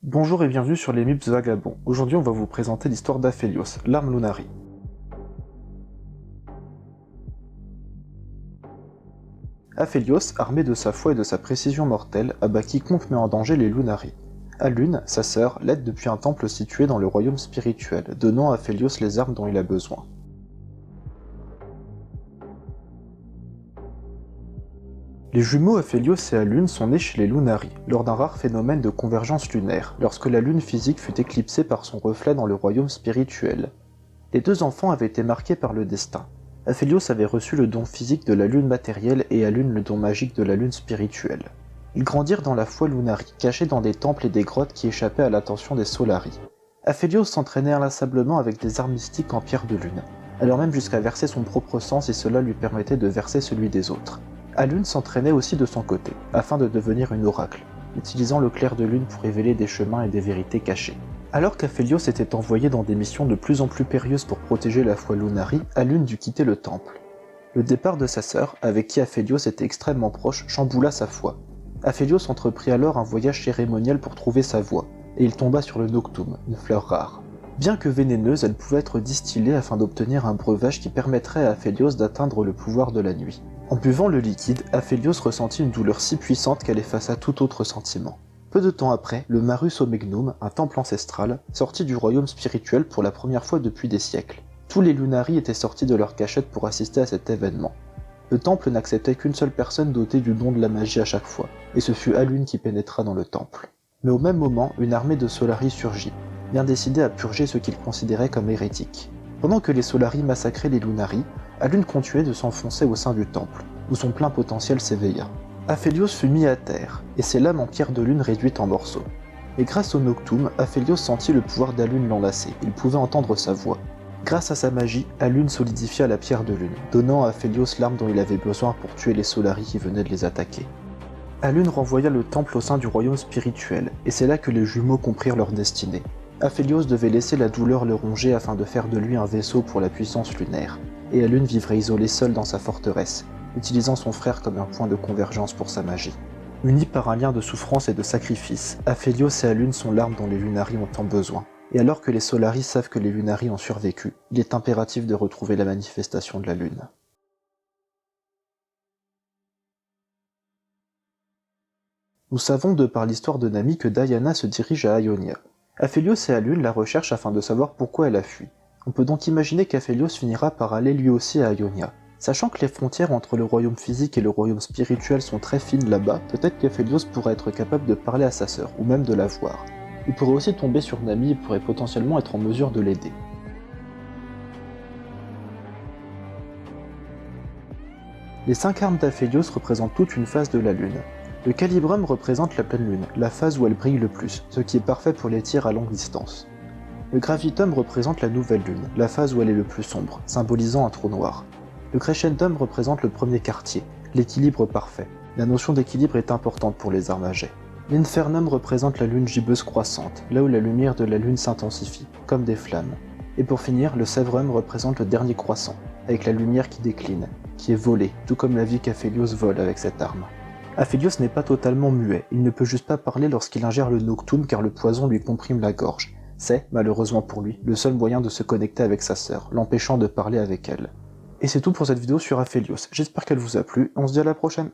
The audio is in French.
Bonjour et bienvenue sur les Mythes Vagabonds. Aujourd'hui on va vous présenter l'histoire d'Aphelios, l'arme Lunari. Aphelios, armé de sa foi et de sa précision mortelle, abat quiconque met en danger les Lunari. Alune, sa sœur, l'aide depuis un temple situé dans le royaume spirituel, donnant à Aphelios les armes dont il a besoin. Les jumeaux Aphelios et Alune sont nés chez les Lunari, lors d'un rare phénomène de convergence lunaire, lorsque la lune physique fut éclipsée par son reflet dans le royaume spirituel. Les deux enfants avaient été marqués par le destin. Aphelios avait reçu le don physique de la lune matérielle et Alune le don magique de la lune spirituelle. Ils grandirent dans la foi Lunari, cachés dans des temples et des grottes qui échappaient à l'attention des Solari. Aphelios s'entraînait inlassablement avec des arts mystiques en pierre de lune, allant même jusqu'à verser son propre sang si cela lui permettait de verser celui des autres. Alune s'entraînait aussi de son côté, afin de devenir une oracle, utilisant le clair de lune pour révéler des chemins et des vérités cachées. Alors qu'Aphelios était envoyé dans des missions de plus en plus périlleuses pour protéger la foi Lunari, Alune dut quitter le temple. Le départ de sa sœur, avec qui Aphelios était extrêmement proche, chamboula sa foi. Aphelios entreprit alors un voyage cérémoniel pour trouver sa voie, et il tomba sur le Noctum, une fleur rare. Bien que vénéneuse, elle pouvait être distillée afin d'obtenir un breuvage qui permettrait à Aphelios d'atteindre le pouvoir de la nuit. En buvant le liquide, Aphelios ressentit une douleur si puissante qu'elle effaça tout autre sentiment. Peu de temps après, le Marus Omegnum, un temple ancestral, sortit du royaume spirituel pour la première fois depuis des siècles. Tous les Lunari étaient sortis de leur cachette pour assister à cet événement. Le temple n'acceptait qu'une seule personne dotée du don de la magie à chaque fois, et ce fut Alune qui pénétra dans le temple. Mais au même moment, une armée de Solari surgit, bien décidée à purger ce qu'ils considéraient comme hérétiques. Pendant que les Solari massacraient les Lunari, Alune continuait de s'enfoncer au sein du temple, où son plein potentiel s'éveilla. Aphelios fut mis à terre, et ses lames en pierre de lune réduites en morceaux. Mais grâce au Noctum, Aphelios sentit le pouvoir d'Alune l'enlacer, il pouvait entendre sa voix. Grâce à sa magie, Alune solidifia la pierre de lune, donnant à Aphelios l'arme dont il avait besoin pour tuer les Solari qui venaient de les attaquer. Alune renvoya le temple au sein du royaume spirituel, et c'est là que les jumeaux comprirent leur destinée. Aphelios devait laisser la douleur le ronger afin de faire de lui un vaisseau pour la puissance lunaire, et Alune vivrait isolée seule dans sa forteresse, utilisant son frère comme un point de convergence pour sa magie. Unis par un lien de souffrance et de sacrifice, Aphelios et Alune sont l'arme dont les Lunari ont tant besoin. Et alors que les Solari savent que les Lunari ont survécu, il est impératif de retrouver la manifestation de la lune. Nous savons de par l'histoire de Nami que Diana se dirige à Ionia. Aphelios et Alune la recherchent afin de savoir pourquoi elle a fui. On peut donc imaginer qu'Aphelios finira par aller lui aussi à Ionia. Sachant que les frontières entre le royaume physique et le royaume spirituel sont très fines là-bas, peut-être qu'Aphelios pourrait être capable de parler à sa sœur, ou même de la voir. Il pourrait aussi tomber sur Nami et pourrait potentiellement être en mesure de l'aider. Les 5 armes d'Aphelios représentent toute une phase de la lune. Le calibrum représente la pleine lune, la phase où elle brille le plus, ce qui est parfait pour les tirs à longue distance. Le gravitum représente la nouvelle lune, la phase où elle est le plus sombre, symbolisant un trou noir. Le crescentum représente le premier quartier, l'équilibre parfait. La notion d'équilibre est importante pour les armes à jet. L'infernum représente la lune gibbeuse croissante, là où la lumière de la lune s'intensifie, comme des flammes. Et pour finir, le Severum représente le dernier croissant, avec la lumière qui décline, qui est volée, tout comme la vie qu'Aphelios vole avec cette arme. Aphelios n'est pas totalement muet, il ne peut juste pas parler lorsqu'il ingère le Noctum car le poison lui comprime la gorge. C'est, malheureusement pour lui, le seul moyen de se connecter avec sa sœur, l'empêchant de parler avec elle. Et c'est tout pour cette vidéo sur Aphelios, j'espère qu'elle vous a plu, on se dit à la prochaine.